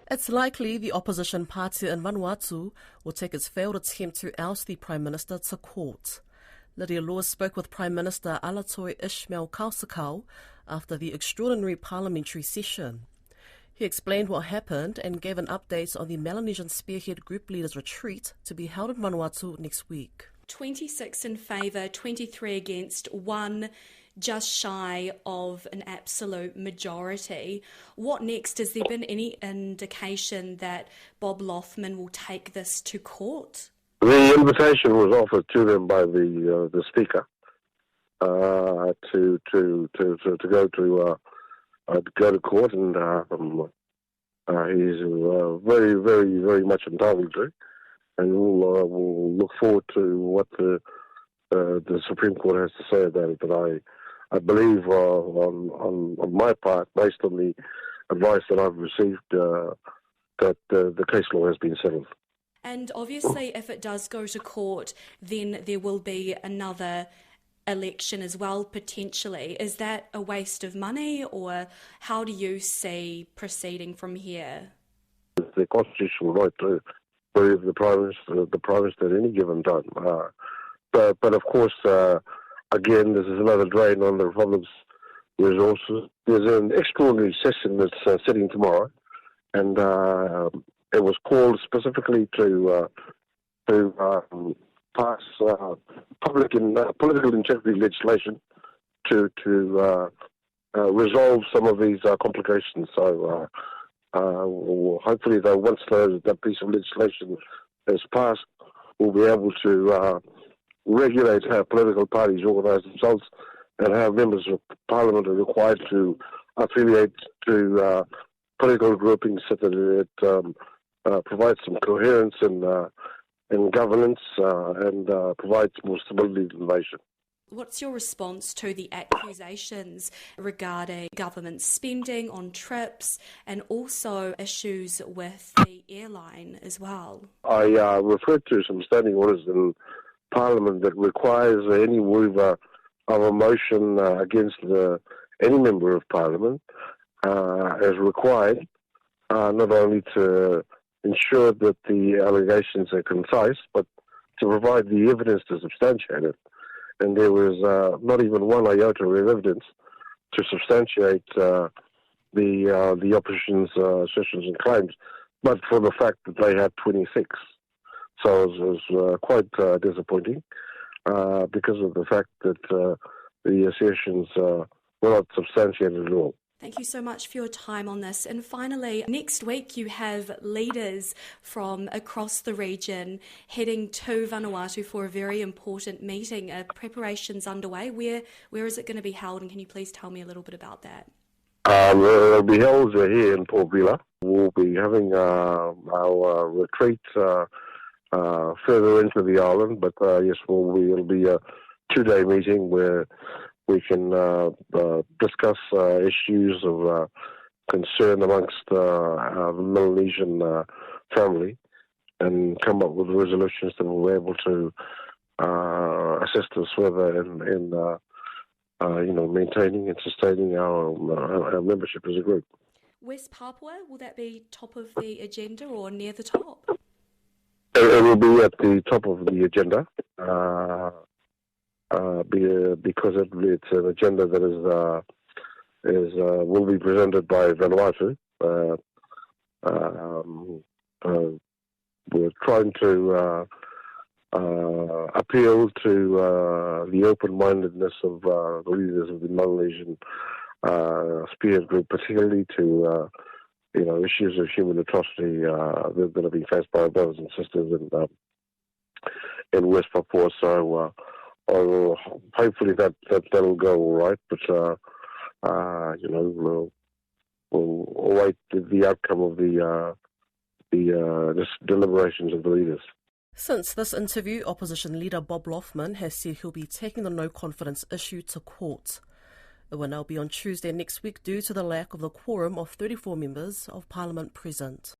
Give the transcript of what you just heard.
It's likely the opposition party in Vanuatu will take its failed attempt to oust the Prime Minister to court. Lydia Laws spoke with Prime Minister Alatoi Ishmael Kausakau after the extraordinary parliamentary session. He explained what happened and gave an update on the Melanesian Spearhead Group Leaders Retreat to be held in Vanuatu next week. 26 in favour, 23 against, one just shy of an absolute majority. What next? Has there been any indication that Bob Loughman will take this to court? The invitation was offered to them by the Speaker to go to court, and he's very much entitled to, and we'll look forward to what the Supreme Court has to say about it. But I believe on my part, based on the advice that I've received, that the case law has been settled. And obviously, if it does go to court, then there will be another election as well, potentially. Is that a waste of money, or how do you see proceeding from here? It's their constitutional right to remove the Prime Minister at any given time. But of course, again, this is another drain on the Republic's resources. There's an extraordinary session that's sitting tomorrow, and it was called specifically to pass political integrity legislation to resolve some of these complications. So hopefully, though, once that piece of legislation is passed, we'll be able to regulate how political parties organise themselves and how members of Parliament are required to affiliate to political groupings so that it provides some coherence in governance and provides more stability to the nation. What's your response to the accusations regarding government spending on trips and also issues with the airline as well? I referred to some standing orders in Parliament that requires any mover of a motion against any member of Parliament as required, not only to ensure that the allegations are concise, but to provide the evidence to substantiate it. And there was not even one iota of evidence to substantiate the opposition's assertions and claims, but for the fact that they had 26. So it was quite disappointing because of the fact that the assertions were not substantiated at all. Thank you so much for your time on this. And finally, next week you have leaders from across the region heading to Vanuatu for a very important meeting. Preparations underway. Where is it going to be held, and can you please tell me a little bit about that? It'll be held here in Port Vila. We'll be having our retreat further into the island, but yes, it'll be a 2-day meeting where we can discuss issues of concern amongst the Melanesian family and come up with resolutions that will be able to assist us further in maintaining and sustaining our membership as a group. West Papua, will that be top of the agenda or near the top? It will be at the top of the agenda. Because it's an agenda that will be presented by Vanuatu. We're trying to appeal to the open-mindedness of the leaders of the Melanesian Spearhead Group, particularly to issues of human atrocity that are being faced by our brothers and sisters in West Papua. So. Hopefully that'll go all right, but we'll await the outcome of the deliberations of the leaders. Since this interview, opposition leader Bob Loughman has said he'll be taking the no confidence issue to court. It will now be on Tuesday next week due to the lack of the quorum of 34 members of Parliament present.